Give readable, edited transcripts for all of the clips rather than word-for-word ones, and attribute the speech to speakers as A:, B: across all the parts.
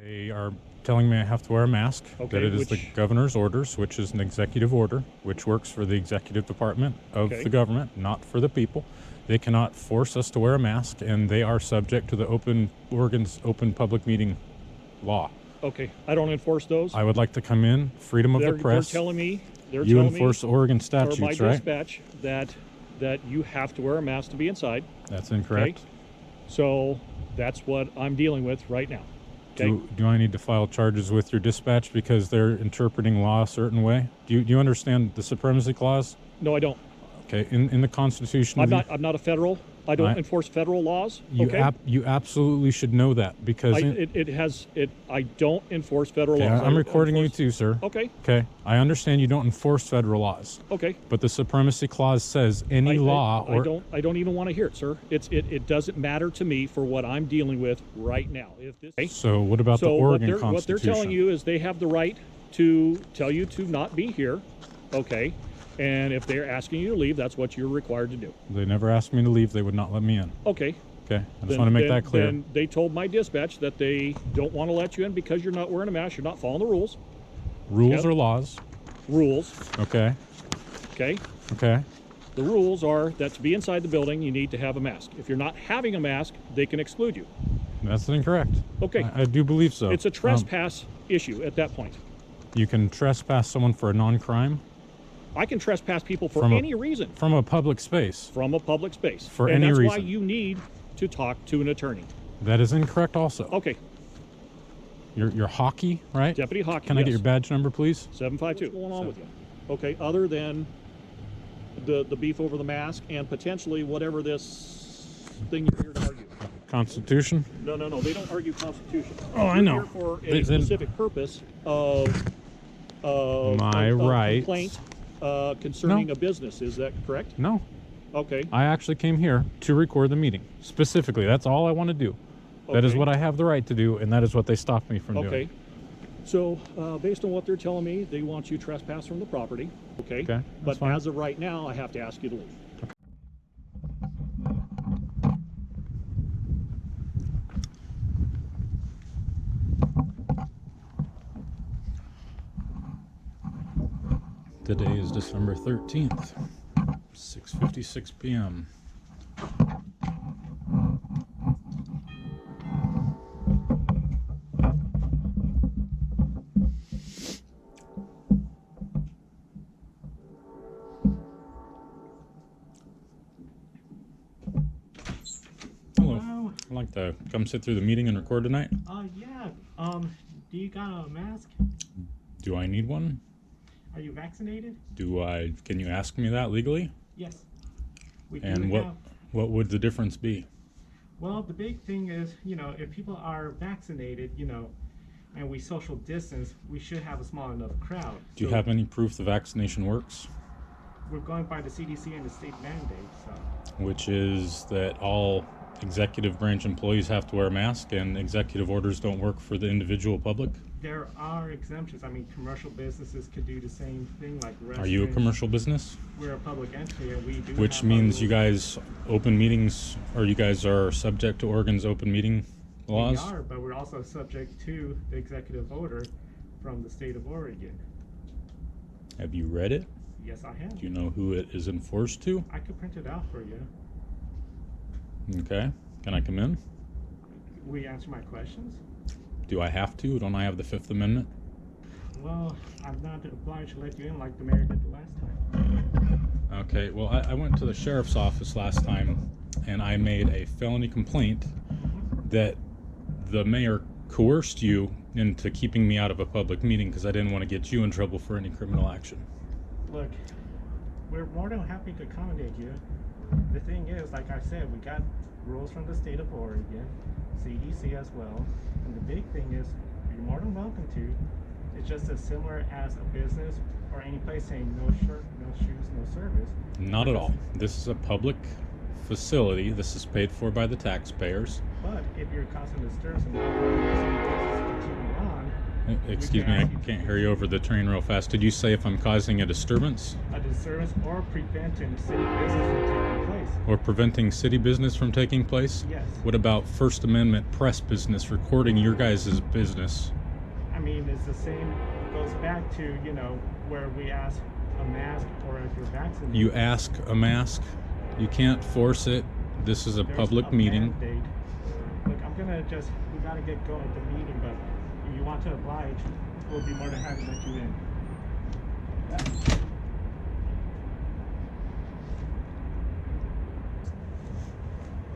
A: They are telling me I have to wear a mask,
B: Okay,
A: that it is the governor's orders, which is an executive order, which works for the executive department of the government, not for the people. They cannot force us to wear a mask, and they are subject to the Oregon's open public meeting law.
B: Okay, I don't enforce those.
A: I would like to come in, freedom of the press.
B: They're telling me,
A: you enforce Oregon statutes,
B: or my
A: right?
B: dispatch, that you have to wear a mask to be inside.
A: That's incorrect.
B: Okay? So that's what I'm dealing with right now. Okay?
A: Do I need to file charges with your dispatch because they're interpreting law a certain way? Do you understand the supremacy clause?
B: No, I don't.
A: Okay, in the Constitution.
B: I'm not a federal. I don't enforce federal laws.
A: You absolutely should know that because
B: I don't enforce federal laws.
A: I'm recording you too, sir.
B: Okay.
A: Okay. I understand you don't enforce federal laws.
B: Okay.
A: But the supremacy clause says any law
B: I don't even want to hear it, sir. It doesn't matter to me for what I'm dealing with right now.
A: So what about the Oregon Constitution?
B: What they're telling you is they have the right to tell you to not be here. Okay. And if they're asking you to leave, that's what you're required to do.
A: They never asked me to leave. They would not let me in.
B: Okay.
A: Okay. I just want to make that clear.
B: Then they told my dispatch that they don't want to let you in because you're not wearing a mask. You're not following the rules.
A: Rules or laws?
B: Rules.
A: Okay.
B: Okay.
A: Okay.
B: The rules are that to be inside the building, you need to have a mask. If you're not having a mask, they can exclude you.
A: That's incorrect.
B: Okay.
A: I do believe so.
B: It's a trespass issue at that point.
A: You can trespass someone for a non-crime?
B: I can trespass people for any reason.
A: From a public space?
B: From a public space.
A: For any reason.
B: And that's why you need to talk to an attorney.
A: That is incorrect also.
B: Okay.
A: You're Hockey, right?
B: Deputy Hockey,
A: Can I get your badge number, please?
B: 752. What's going on with you? Okay, other than the beef over the mask and potentially whatever this thing you're here to argue.
A: Constitution?
B: No. They don't argue Constitution.
A: Oh, I know.
B: Here for a specific purpose of
A: my right
B: complaint concerning a business. Is that correct?
A: No.
B: Okay.
A: I actually came here to record the meeting. Specifically, that's all I want to do. Okay. That is what I have the right to do, and that is what they stopped me from doing.
B: Okay. So, based on what they're telling me, they want you trespass from the property. Okay.
A: Okay.
B: But as of right now, I have to ask you to leave.
A: Okay. Today is December 13th, 6:56 p.m. Hello. I'd like to come sit through the meeting and record tonight.
C: Yeah. Do you got a mask?
A: Do I need one?
C: Are you vaccinated?
A: Can you ask me that legally?
C: Yes.
A: And what would the difference be?
C: Well, the big thing is, if people are vaccinated, and we social distance, we should have a small enough crowd.
A: Do you have any proof the vaccination works?
C: We're going by the CDC and the state mandate, so.
A: Which is that all executive branch employees have to wear a mask and executive orders don't work for the individual public?
C: There are exemptions. I mean, commercial businesses could do the same thing, like restaurants.
A: Are you a commercial business?
C: We're a public entity, and we do.
A: Which means you guys open meetings, or you guys are subject to Oregon's open meeting laws?
C: We are, but we're also subject to the executive order from the state of Oregon.
A: Have you read it?
C: Yes, I have.
A: Do you know who it is enforced to?
C: I could print it out for you.
A: Okay. Can I come in?
C: Will you answer my questions?
A: Do I have to? Don't I have the Fifth Amendment?
C: Well, I'm not obliged to let you in like the mayor did the last time.
A: Okay, well, I went to the sheriff's office last time, and I made a felony complaint that the mayor coerced you into keeping me out of a public meeting because I didn't want to get you in trouble for any criminal action.
C: Look, we're more than happy to accommodate you. The thing is, like I said, we got rules from the state of Oregon, CDC as well, and the big thing is, you're more than welcome to. It's just as similar as a business or any place saying no shirt, no shoes, no service.
A: Not at all. This is a public facility. This is paid for by the taxpayers.
C: But if you're causing disturbance and continue on,
A: excuse me, I can't hear you over the train real fast. Did you say if I'm causing a disturbance?
C: A disturbance or preventing city business from taking place. place.
A: Or preventing city business from taking place?
C: Yes.
A: What about First Amendment press business, recording your guys' business?
C: I mean, it's the same, goes back to, you know, where we ask a mask or if you're vaccinated.
A: You ask a mask, you can't force it. This is a
C: There's
A: public
C: a
A: meeting.
C: mandate. Look, we gotta get going with the meeting, but if you want to oblige, we'll be more than happy to let you in.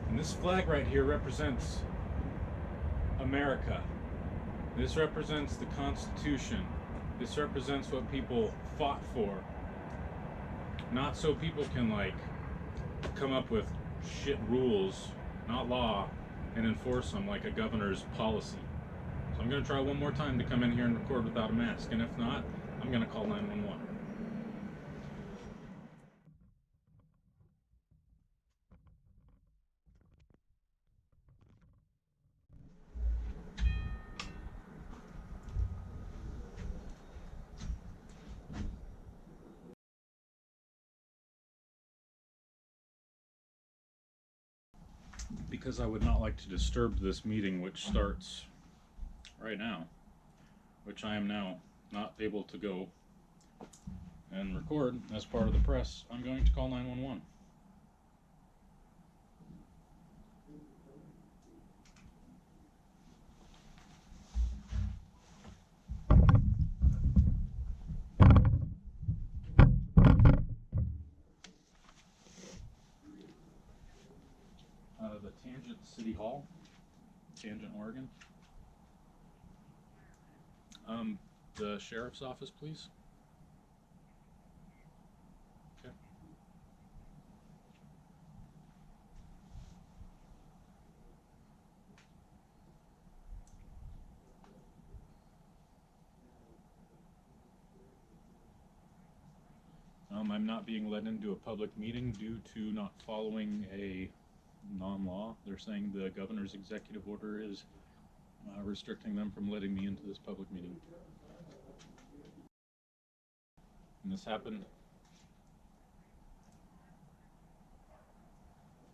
A: And this flag right here represents America. This represents the Constitution. This represents what people fought for. Not so people can like come up with shit rules, not law, and enforce them like a governor's policy. So I'm gonna try one more time to come in here and record without a mask, and if not, I'm gonna call 911. Because I would not like to disturb this meeting, which starts right now, which I am now not able to go and record as part of the press, I'm going to call 911. The Tangent City Hall, Tangent, Oregon. The sheriff's office, please. Okay. I'm not being let into a public meeting due to not following a non-law. They're saying the governor's executive order is restricting them from letting me into this public meeting. And this happened.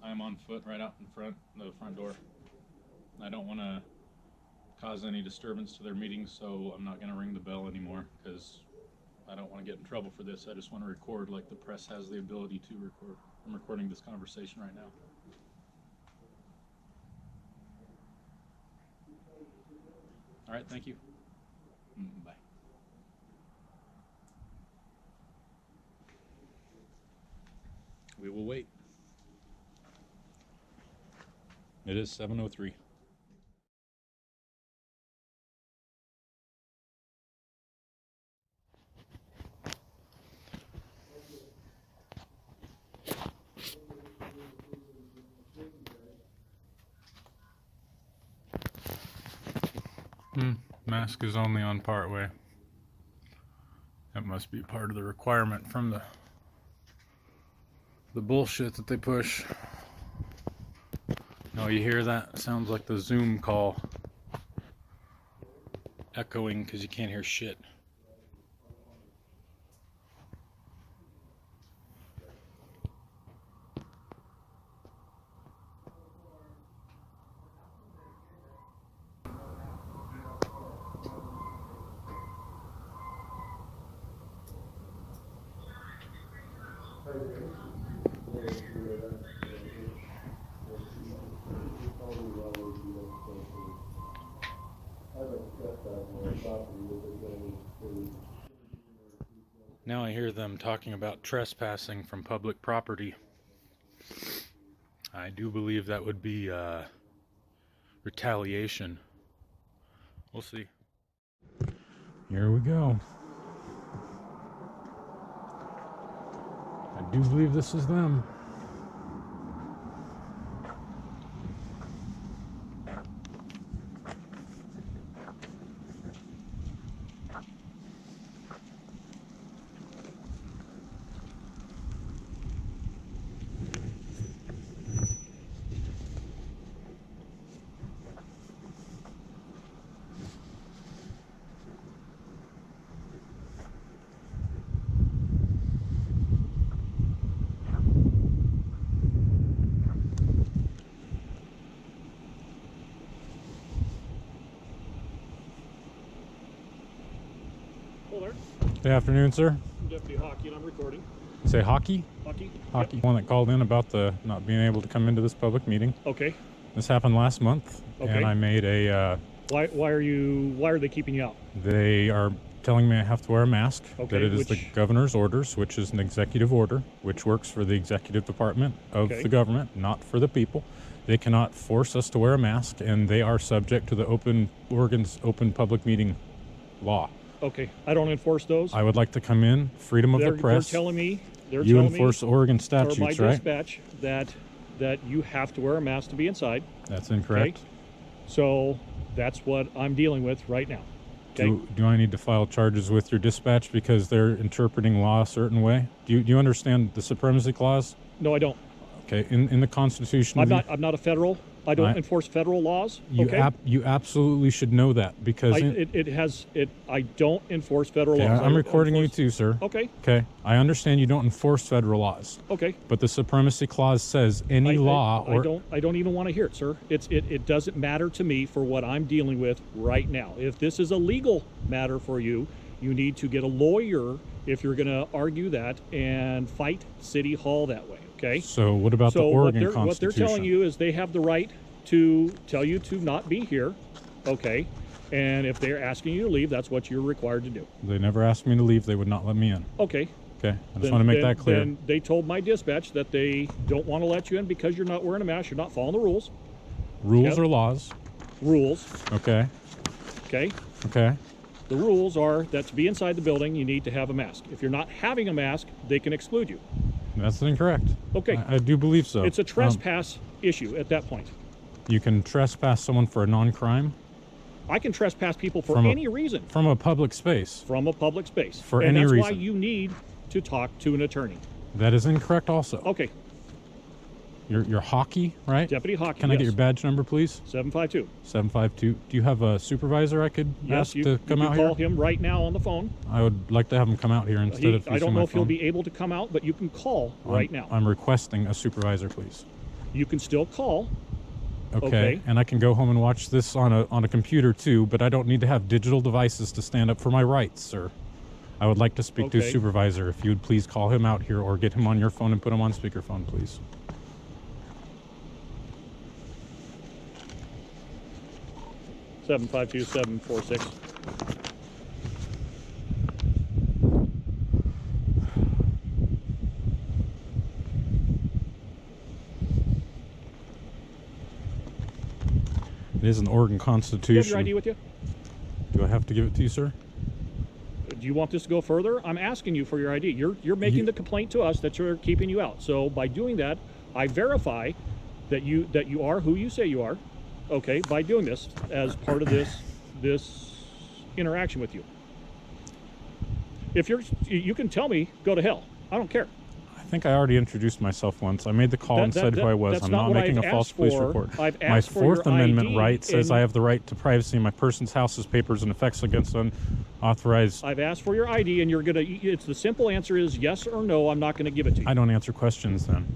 A: I'm on foot right out in front, the front door. I don't want to cause any disturbance to their meeting, so I'm not going to ring the bell anymore because I don't want to get in trouble for this. I just want to record like the press has the ability to record. I'm recording this conversation right now. All right, thank you. Bye. We will wait. It is 7:03. Mask is only on part way. That must be part of the requirement from the bullshit that they push. No, you hear that? It sounds like the Zoom call echoing because you can't hear shit. Now I hear them talking about trespassing from public property. I do believe that would be retaliation. We'll see. Here we go. I do believe this is them.
B: Hello there.
A: Good afternoon, sir.
B: I'm Deputy Hockey, and I'm recording.
A: Say hockey?
B: Hockey?
A: Hockey. One that called in about the not being able to come into this public meeting.
B: Okay.
A: This happened last month,
B: Okay.
A: and I made a.
B: Why are they keeping you out?
A: They are telling me I have to wear a mask.
B: Okay,
A: That it is the
B: which-
A: governor's orders, which is an executive order, which works for the executive department of
B: Okay.
A: the government, not for the people. They cannot force us to wear a mask, and they are subject to the Oregon's open public meeting law.
B: Okay. I don't enforce those.
A: I would like to come in, freedom of the press.
B: They're telling me.
A: You enforce Oregon
B: or my
A: statutes, right?
B: dispatch that you have to wear a mask to be inside.
A: That's incorrect.
B: So that's what I'm dealing with right now. Okay.
A: Do I need to file charges with your dispatch because they're interpreting law a certain way? Do you understand the supremacy clause?
B: No, I don't.
A: Okay, in the Constitution.
B: I'm not a federal. I don't
A: I-
B: enforce federal laws.
A: You
B: Okay.
A: you absolutely should know that because
B: I don't enforce federal
A: okay,
B: laws.
A: I'm
B: I
A: recording you
B: enforce-
A: too, sir.
B: Okay.
A: Okay, I understand you don't enforce federal laws,
B: Okay.
A: but the supremacy clause says any law or
B: I don't even want to hear it, sir. It doesn't matter to me for what I'm dealing with right now. If this is a legal matter for you, you need to get a lawyer if you're going to argue that and fight City Hall that way. Okay.
A: So what about the
B: So
A: Oregon
B: what they're
A: Constitution?
B: telling you is they have the right to tell you to not be here. Okay. And if they're asking you to leave, that's what you're required to do.
A: They never asked me to leave. They would not let me in.
B: Okay.
A: Okay, I just want to make that clear.
B: Then they told my dispatch that they don't want to let you in because you're not wearing a mask. You're not following the rules.
A: Rules
B: Yep.
A: or laws?
B: Rules.
A: Okay.
B: Okay.
A: Okay.
B: The rules are that to be inside the building, you need to have a mask. If you're not having a mask, they can exclude you.
A: That's incorrect.
B: Okay.
A: I do believe so.
B: It's a trespass issue at that point.
A: You can trespass someone for a non-crime
B: I can trespass people for
A: From a-
B: any reason
A: from a public space.
B: from a public space.
A: For
B: and
A: any
B: that's why
A: reason.
B: you need to talk to an attorney.
A: That is incorrect also.
B: Okay.
A: You're hockey, right?
B: Deputy Hockey.
A: Can I get
B: yes.
A: your badge number, please?
B: 752.
A: 752. Do you have a supervisor I could
B: Yes,
A: ask
B: you
A: to come
B: can
A: out
B: call
A: here?
B: him right now on the phone.
A: I would like to have him come out here instead of
B: I
A: using
B: don't
A: my
B: know if he'll
A: phone.
B: be able to come out, but you can call right now.
A: I'm requesting a supervisor, please.
B: You can still call.
A: Okay.
B: Okay.
A: And I can go home and watch this on a computer too, but I don't need to have digital devices to stand up for my rights, sir. I would like to speak to a
B: Okay.
A: supervisor. If you would please call him out here or get him on your phone and put him on speakerphone, please.
B: Seven five two 746.
A: It is an Oregon
B: Do you have
A: Constitution.
B: your ID with you?
A: Do I have to give it to you, sir?
B: Do you want this to go further? I'm asking you for your ID. You're making the complaint to us that you're keeping you out. So by doing that, I verify that you are who you say you are. Okay, by doing this as part of this interaction with you. If you can tell me, go to hell. I don't care.
A: I think I already introduced myself once. I made the call and said who I was.
B: that's
A: I'm
B: not
A: not
B: what
A: making
B: I've
A: a false
B: asked
A: police
B: for.
A: report.
B: I've
A: My
B: asked for
A: Fourth
B: your
A: Amendment
B: ID
A: right says
B: and-
A: I have the right to privacy in my person's house's papers and effects against unauthorized.
B: I've asked for your ID, and it's the simple answer is yes or no. I'm not gonna give it to you.
A: I don't answer questions then.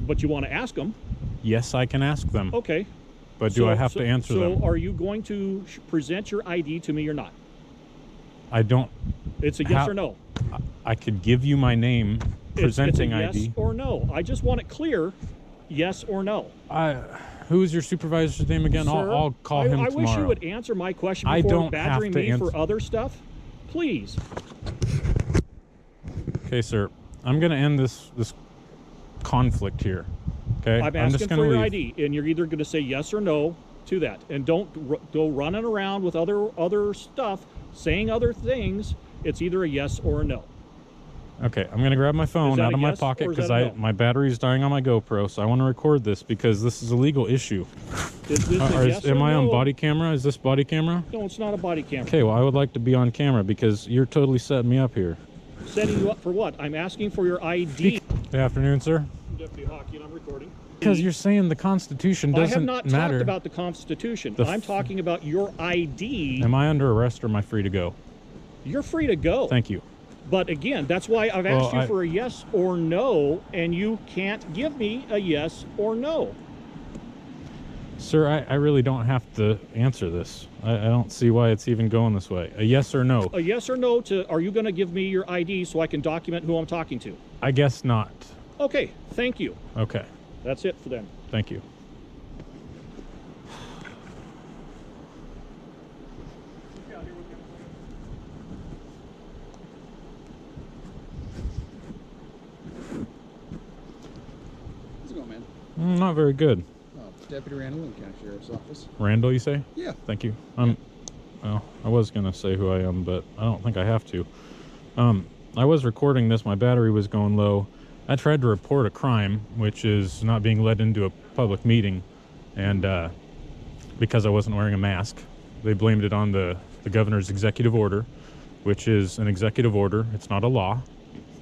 B: But you want to ask them.
A: Yes, I can ask them.
B: Okay.
A: But do I have to answer them?
B: So are you going to present your ID to me or not?
A: I don't.
B: It's a yes
A: How-
B: or no.
A: I could give you my name, presenting
B: it's a yes
A: ID.
B: or no. I just want it clear, yes or no.
A: Who is your supervisor's name again?
B: Sir,
A: I'll call him
B: I
A: tomorrow.
B: wish you would answer my question
A: I
B: before
A: don't
B: badgering
A: have to
B: me for
A: answer-
B: other stuff. Please.
A: Okay, sir. I'm going to end this conflict here. Okay,
B: I'm
A: just
B: asking
A: going
B: for
A: to
B: your
A: leave.
B: ID, and you're either going to say yes or no to that, and don't go running around with other stuff, saying other things. It's either a yes or a no.
A: Okay, I'm gonna grab my phone
B: that
A: out
B: a
A: of my
B: yes
A: pocket
B: or is
A: because
B: that a no?
A: my battery's dying on my GoPro, so I want to record this because this is a legal issue.
B: Is this a yes
A: Am
B: or
A: I on
B: no?
A: body camera? Is this body camera?
B: No, it's not a body camera.
A: Okay, well I would like to be on camera because you're totally setting me up here.
B: Setting you up for what? I'm asking for your ID.
A: Good afternoon, sir.
B: Deputy Hockey, and I'm recording.
A: Because you're saying the Constitution
B: I
A: doesn't
B: have not
A: matter.
B: talked about the Constitution.
A: The
B: I'm talking about your ID.
A: Am I under arrest or am I free to go?
B: You're free to go.
A: Thank you.
B: But again, that's why I've asked
A: Well,
B: you for a yes or no, and you can't give me a yes or no.
A: Sir, I really don't have to answer this. I don't see why it's even going this way. A yes or no?
B: A yes or no to, are you going to give me your ID so I can document who I'm talking to?
A: I guess not.
B: Okay, thank you.
A: Okay,
B: That's it for them.
A: thank you.
D: How's it going, man?
A: Not very good.
D: Deputy Randall, Lincoln County Sheriff's Office.
A: Randall, you say?
D: Yeah.
A: Thank you. Well, I was gonna say who I am, but I don't think I have to. I was recording this. My battery was going low. I tried to report a crime, which is not being let into a public meeting, and because I wasn't wearing a mask, they blamed it on the governor's executive order, which is an executive order. It's not a law.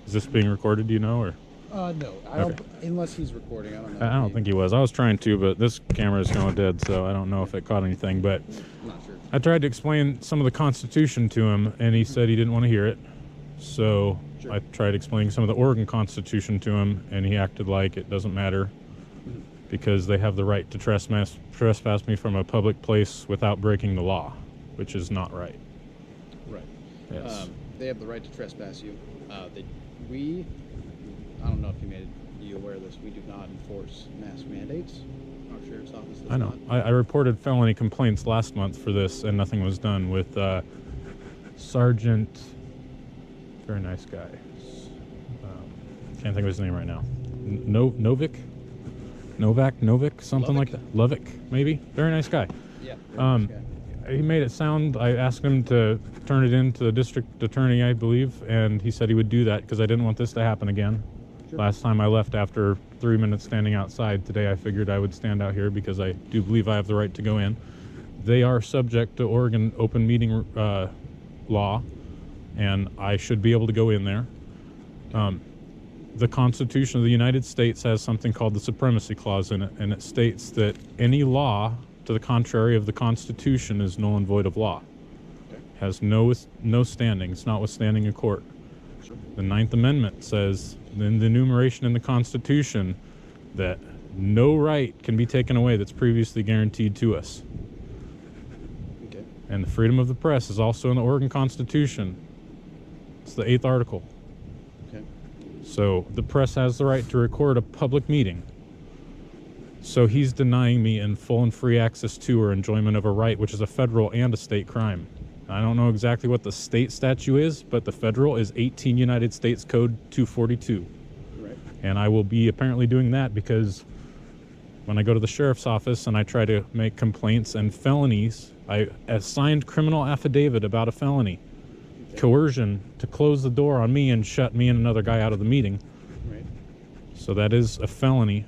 A: Is this being recorded? Do you know, or?
D: No, I don't. Unless he's recording, I don't know.
A: I don't think he was. I was trying to, but this camera is going dead, so I don't know if it caught anything. But
D: I'm not sure.
A: I tried to explain some of the Constitution to him, and he said he didn't want to hear it. So
D: Sure.
A: I tried explaining some of the Oregon Constitution to him, and he acted like it doesn't matter because they have the right to trespass me from a public place without breaking the law, which is not right.
D: Right.
A: Yes.
D: They have the right to trespass you. I don't know if made you aware of this. We do not enforce mask mandates. Our sheriff's office does
A: I know.
D: not.
A: I reported felony complaints last month for this, and nothing was done with Sergeant. Very nice guy. Can't think of his name right now. Novak, something like that. Lovick, maybe. Very nice guy.
D: Yeah.
A: He made it sound. I asked him to turn it in to the district attorney, I believe, and he said he would do that because I didn't want this to happen again.
D: Sure.
A: Last time I left after 3 minutes standing outside. Today I figured I would stand out here because I do believe I have the right to go in. They are subject to Oregon open meeting law, and I should be able to go in there. The Constitution of the United States has something called the Supremacy Clause in it, and it states that any law to the contrary of the Constitution is null and void of law.
D: Okay.
A: Has no standing. It's notwithstanding a court.
D: Sure.
A: The Ninth Amendment says in the enumeration in the Constitution that no right can be taken away that's previously guaranteed to us.
D: Okay.
A: And the freedom of the press is also in the Oregon Constitution. It's the 8th article.
D: Okay.
A: So the press has the right to record a public meeting. So he's denying me in full and free access to or enjoyment of a right, which is a federal and a state crime. I don't know exactly what the state statute is, but the federal is 18 United States Code 242.
D: Right.
A: And I will be apparently doing that because when I go to the sheriff's office and I try to make complaints and felonies, I signed criminal affidavit about a felony.
D: Okay.
A: Coercion to close the door on me and shut me and another guy out of the meeting.
D: Right.
A: So that is a felony.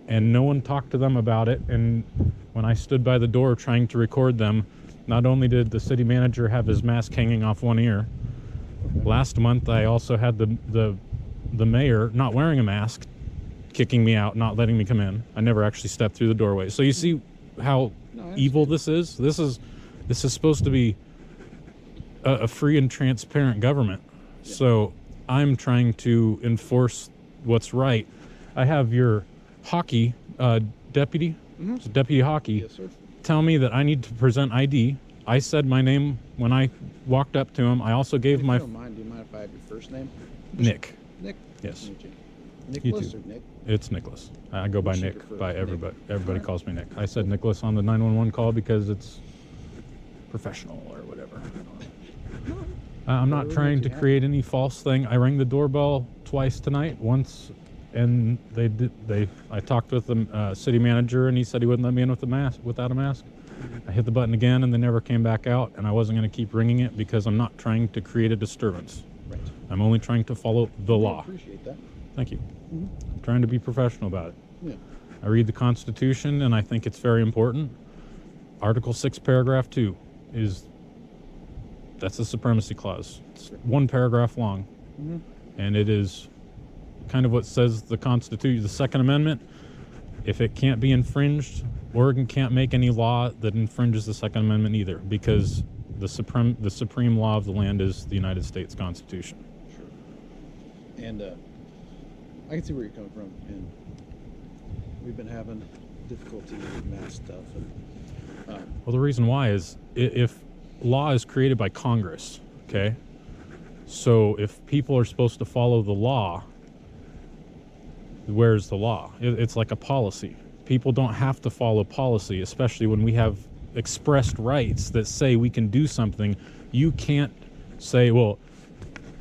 A: And no one talked to them about it. And when I stood by the door trying to record them, not only did the city manager have his mask hanging off one ear, last month I also had the mayor not wearing a mask, kicking me out, not letting me come in. I never actually stepped through the doorway. So you see how evil this is? This is supposed to be a free and transparent government.
D: Yeah.
A: So I'm trying to enforce what's right. I have your hockey deputy,
D: Mm-hmm.
A: deputy hockey,
D: Yes, sir.
A: tell me that I need to present ID. I said my name when I walked up to him. I also gave
D: If
A: my
D: you don't mind, do you mind if I have your first name?
A: Nick.
D: Nick.
A: Yes.
D: Nice to meet you. Nicholas
A: too.
D: or Nick?
A: It's Nicholas. I go by
D: What's your
A: Nick
D: first
A: by
D: name?
A: everybody. Everybody
D: Alright.
A: calls me Nick. I said Nicholas on the 911 call because it's professional or whatever. I'm not
D: Whatever
A: trying
D: makes
A: to
D: you happy.
A: create any false thing. I rang the doorbell twice tonight. Once, and I talked with the city manager, and he said he wouldn't let me in with without a mask. I hit the button again, and they never came back out. And I wasn't going to keep ringing it because I'm not trying to create a disturbance.
D: Right.
A: I'm only trying to follow the
D: I
A: law.
D: appreciate that.
A: Thank you.
D: Mhm.
A: I'm trying to be professional about it.
D: Yeah.
A: I read the Constitution, and I think it's very important. Article 6, paragraph 2 that's the Supremacy Clause. It's one paragraph long,
D: Mm-hmm.
A: and it is kind of what says the Constitution, the Second Amendment. If it can't be infringed, Oregon can't make any law that infringes the Second Amendment either, because the supreme law of the land is the United States Constitution.
D: Sure. And I can see where you're coming from. And we've been having difficulty with mask stuff. And,
A: Well, the reason why is if law is created by Congress, okay? So if people are supposed to follow the law, where's the law? It's like a policy. People don't have to follow policy, especially when we have expressed rights that say we can do something. You can't say, well,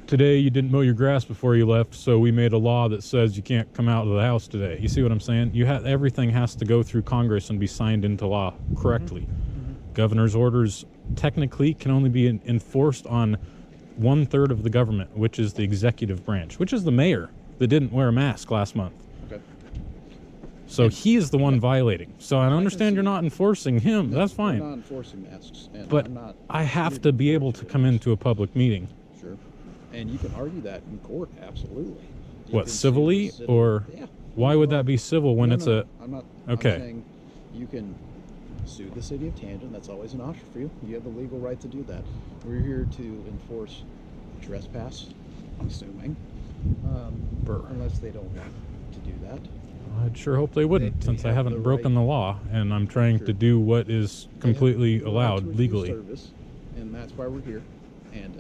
A: today you didn't mow your grass before you left, so we made a law that says you can't come out of the house today. You see what I'm saying? Everything has to go through Congress and be signed into law correctly. Governor's orders technically can only be enforced on 1/3 of the government, which is the executive branch, which is the mayor that didn't wear a mask last month.
D: okay.
A: So he is the one violating. So I understand you're not enforcing him.
D: No,
A: That's
D: we're
A: fine.
D: not enforcing masks, and
A: But
D: I'm not.
A: I have
D: here
A: to be able to
D: enforce
A: come
D: those.
A: into a public meeting.
D: Sure. And you can argue that in court, absolutely. You
A: What,
D: can sue
A: civilly,
D: the city-
A: or
D: Yeah.
A: why would that be civil when
D: No,
A: it's
D: no, I'm not.
A: Okay.
D: I'm saying you can sue the city of Tangent. That's always an option for you. You have the legal right to do that. We're here to enforce trespass, I'm assuming,
A: Brr.
D: unless they don't want to do that.
A: I'd sure hope they wouldn't,
D: They
A: since I
D: have
A: haven't
D: the
A: broken
D: right-
A: the law and I'm trying to
D: Sure.
A: do what is
D: They have
A: completely
D: the right to
A: allowed
D: refuse
A: legally.
D: service, and that's why we're here. And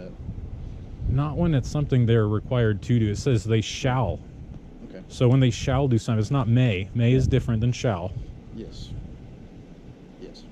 A: Not when it's something they're required to do. It says they shall.
D: okay,
A: So when they shall do something, it's not may. May is different than shall.
D: yes, yes.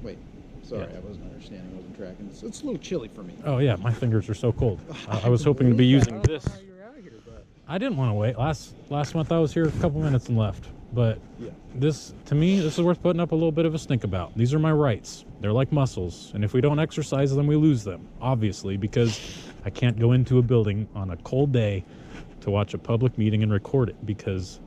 D: Wait, sorry,
A: Yeah.
D: I wasn't understanding. I wasn't tracking. It's a little chilly for me.
A: Oh yeah, my fingers are so cold. I
D: can
A: was hoping to be
D: believe that.
A: using
D: I don't know
A: this.
D: how you're out here, but
A: I didn't want to wait. Last month I was here a couple minutes and left. But
D: yeah.
A: this, to me, this is worth putting up a little bit of a stink about. These are my rights. They're like muscles, and if we don't exercise them, we lose them, obviously, because I can't go into a building on a cold day to watch a public meeting and record it, because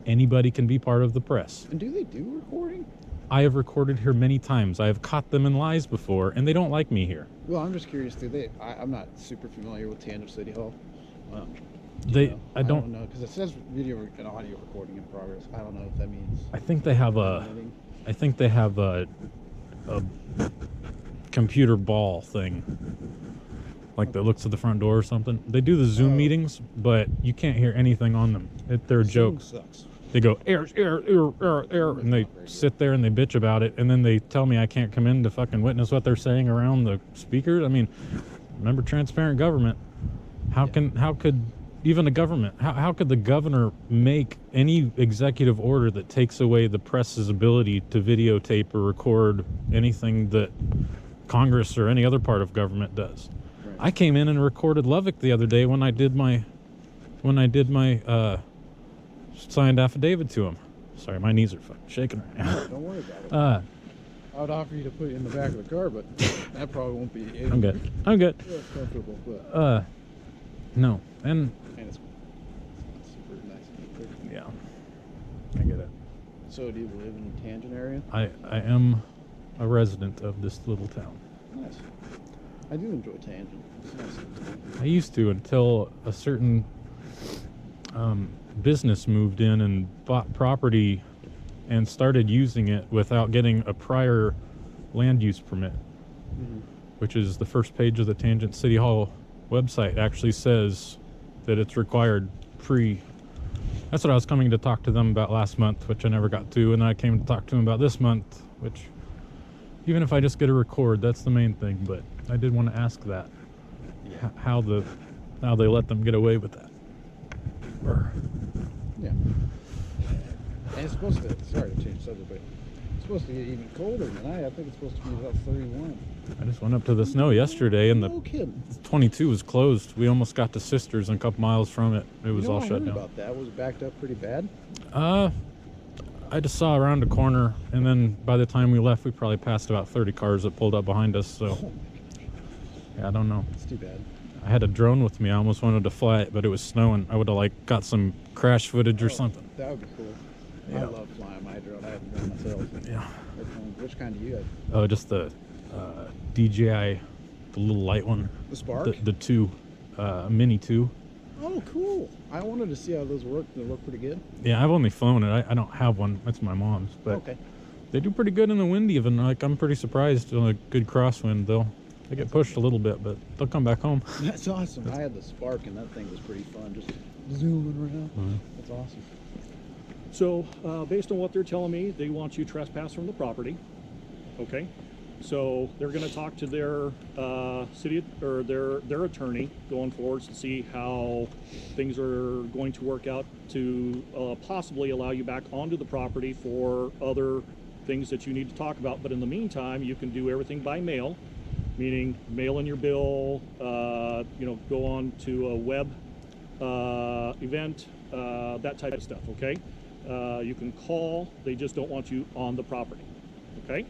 A: anybody can be part of the press.
D: And do they do recording?
A: I have recorded here many times. I have caught them in lies before, and they don't like me here.
D: Well, I'm just curious. Do they? I'm not super familiar with Tandem City Hall.
A: I don't.
D: know because it says video and audio recording in progress. I don't know if that means.
A: I think they have a. I think they have a computer ball thing, like that looks at the front door or something. They do the Zoom
D: Oh.
A: meetings, but you can't hear anything on them. They're
D: Zoom
A: jokes.
D: sucks.
A: They go air, and they sit there and they bitch about it, and then they tell me I can't come in to fucking witness what they're saying around the speakers. I mean, remember transparent government? How could even the government? How could the governor make any executive order that takes away the press's ability to videotape or record anything that Congress or any other part of government does?
D: Right.
A: I came in and recorded Lovick the other day when I did my signed affidavit to him. Sorry, my knees are fucking shaking right now.
D: Don't worry about it. I would offer you to put it in the back of the car, but that probably won't be.
A: I'm good. I'm good.
D: Yeah, it's comfortable, but
A: No, and
D: it's super nice.
A: yeah, I get it.
D: So, do you live in the Tangent area?
A: I am a resident of this little town.
D: Nice. I do enjoy Tangent. It's nice.
A: I used to until a certain business moved in and bought property and started using it without getting a prior land use permit, which is the first page of the Tangent City Hall website actually says that it's required That's what I was coming to talk to them about last month, which I never got to, and I came to talk to them about this month, which even if I just get a record, that's the main thing. But I did want to ask that, how they let them get away with that.
D: Yeah. And it's supposed to, sorry to change subject, but it's supposed to get even colder tonight. I think it's supposed to be about 31.
A: I just went up to the snow yesterday, and
D: No
A: the
D: kidding.
A: 22 was closed. We almost got to Sisters, and a couple miles from it, it was all
D: I
A: shut
D: heard
A: down.
D: about that. Was it backed up pretty bad?
A: I just saw around a corner, and then by the time we left, we probably passed about 30 cars that pulled up behind us. So,
D: Oh my gosh.
A: yeah, I don't know.
D: It's too bad.
A: I had a drone with me. I almost wanted to fly it, but it was snowing. I would have got some crash footage or something.
D: That would be cool. I
A: Yeah.
D: love flying my drone. I have one myself.
A: Yeah.
D: Which kind do you have?
A: Oh, just the DJI, the little light one.
D: The Spark?
A: The two, Mini 2.
D: Oh, cool. I wanted to see how those work. They look pretty good.
A: Yeah, I've only flown it. I don't have one. That's my mom's. But
D: Okay.
A: they do pretty good in the wind even. I'm pretty surprised on a good crosswind. They get pushed a little bit, but they'll come back home.
D: That's awesome. I had the Spark, and that thing was pretty fun. Just zooming around.
A: Mhm.
D: That's awesome.
B: So, based on what they're telling me, they want you trespassed from the property. Okay. So they're going to talk to their city or their attorney going forwards to see how things are going to work out to possibly allow you back onto the property for other things that you need to talk about. But in the meantime, you can do everything by mail, meaning mail in your bill, go on to a web event, that type of stuff. Okay. You can call. They just don't want you on the property. Okay.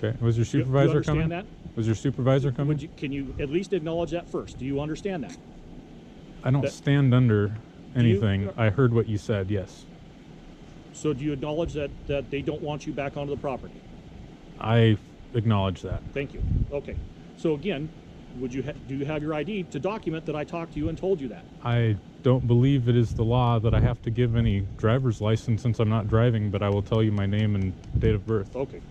A: Okay. Was your
B: You
A: supervisor
B: understand
A: coming?
B: that?
A: Was your supervisor coming?
B: Can you at least acknowledge that first? Do you understand that?
A: I don't
B: that-
A: stand under
B: you-
A: anything. I heard what you said. Yes.
B: So do you acknowledge that they don't want you back onto the property?
A: I acknowledge that.
B: Thank you. Okay. So again, do you have your ID to document that I talked to you and told you that?
A: I don't believe it is the law that I have to give any driver's license since I'm not driving, but I will tell you my name and date of birth.
B: Okay.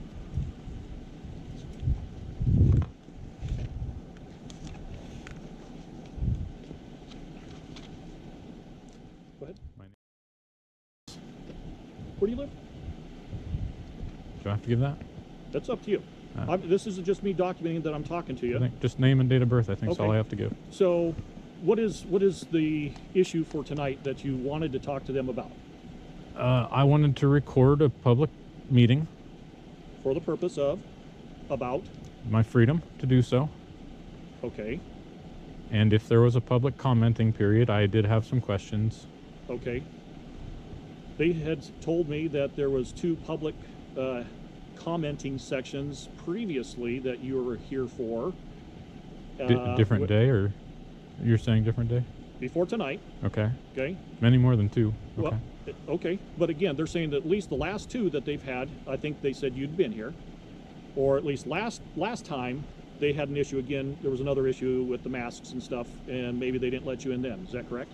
B: Go ahead.
A: My name.
B: Where do you live?
A: Do I have to give that?
B: That's up to you.
A: Uh,
B: This isn't just me documenting that I'm talking to
A: I
B: you.
A: think just name and date of birth. I think is all
B: Okay.
A: I have to give.
B: So what is the issue for tonight that you wanted to talk to them about?
A: I wanted to record a public meeting,
B: For the purpose of? About?
A: my freedom to do so,
B: Okay.
A: and if there was a public commenting period, I did have some questions.
B: Okay. They had told me that there was 2 public commenting sections previously that you were here for.
A: Different day, or you're saying different day?
B: Before tonight,
A: Okay.
B: okay?
A: Many more than 2. Okay.
B: Well, okay. But again, they're saying that at least the last 2 that they've had, I think they said you'd been here. Or at least last time they had an issue again. There was another issue with the masks and stuff, and maybe they didn't let you in then. Is that correct?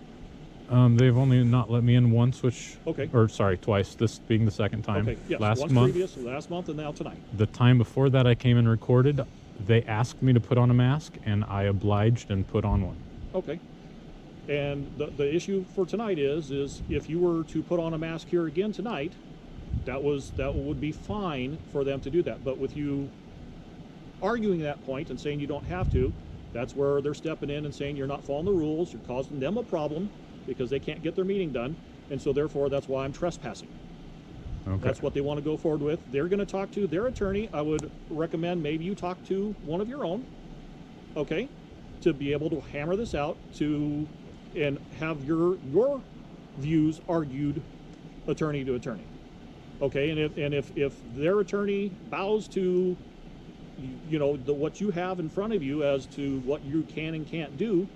A: They've only not let me in once,
B: Okay.
A: or sorry, twice. This being the second time.
B: Okay. Yes.
A: Last
B: Once
A: month.
B: previous, last month, and now tonight.
A: The time before that I came and recorded, they asked me to put on a mask, and I obliged and put on one.
B: Okay. And the issue for tonight is if you were to put on a mask here again tonight, that would be fine for them to do that. But with you arguing that point and saying you don't have to, that's where they're stepping in and saying you're not following the rules, you're causing them a problem because they can't get their meeting done, and so therefore that's why I'm trespassing.
A: Okay.
B: That's what they want to go forward with. They're going to talk to their attorney. I would recommend maybe you talk to one of your own, okay, to be able to hammer this out and have your views argued attorney to attorney. Okay, and if their attorney bows to what you have in front of you as to what you can and can't do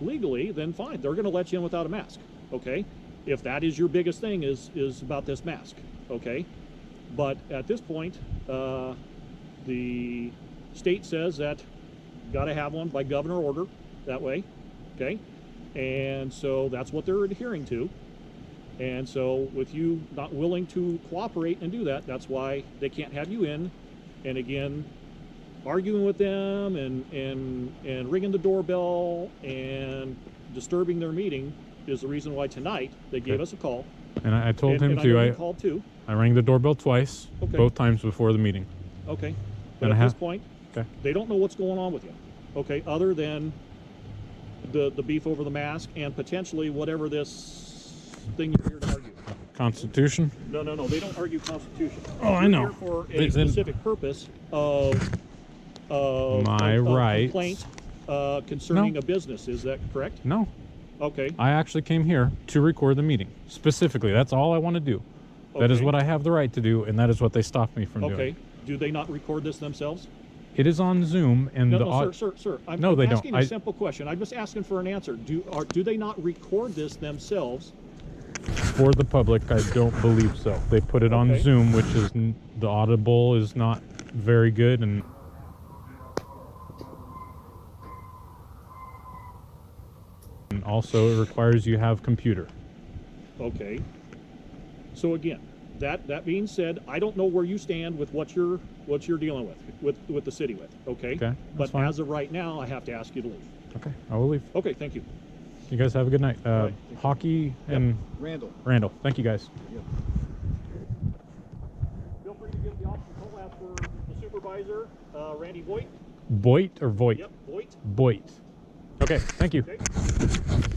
B: legally, then fine, they're going to let you in without a mask. Okay, if that is your biggest thing is about this mask. Okay, but at this point, the state says that got to have one by governor order that way. Okay, and so that's what they're adhering to. And so with you not willing to cooperate and do that, that's why they can't have you in. And again, arguing with them and ringing the doorbell and disturbing their meeting is the reason why tonight they gave us a call.
A: And I told him
B: and
A: to.
B: I know you called too.
A: I rang the doorbell twice,
B: Okay.
A: both times before the meeting.
B: Okay. But
A: And
B: at
A: I
B: this
A: have-
B: point,
A: Okay.
B: they don't know what's going on with you. Okay, other than the beef over the mask and potentially whatever this thing you're here to argue.
A: Constitution.
B: No, they don't argue Constitution.
A: Oh, I
B: You're
A: know.
B: here for
A: They-
B: a
A: they-
B: specific purpose of
A: My rights.
B: complaint concerning
A: No.
B: a business. Is that correct?
A: No,
B: Okay.
A: I actually came here to record the meeting specifically. That's all I want to do. That is
B: Okay.
A: what I have the right to do, and that is what they stopped me from
B: Okay.
A: doing.
B: Do they not record this themselves?
A: It is on Zoom, and
B: No, sir. I'm
A: No, they don't.
B: asking a simple question. I'm just asking for an answer. Do they not record this themselves?
A: for the public, I don't believe so. They put it on
B: Okay.
A: Zoom, which is the audible is not very good, and also it requires you have computer.
B: Okay. So again, that being said, I don't know where you stand with what you're dealing with the city with. Okay.
A: Okay,
B: But
A: that's fine.
B: as of right now, I have to ask you to leave.
A: Okay, I will leave.
B: Okay. Thank you.
A: You guys have a good night.
B: right.
A: Hockey and
D: Randall.
A: Randall. Thank you guys.
D: Yep.
B: Supervisor Randy Boyd.
A: Boyd or Voigt?
B: Yep, Boyd.
A: Boyd. Okay, thank you.
B: Okay.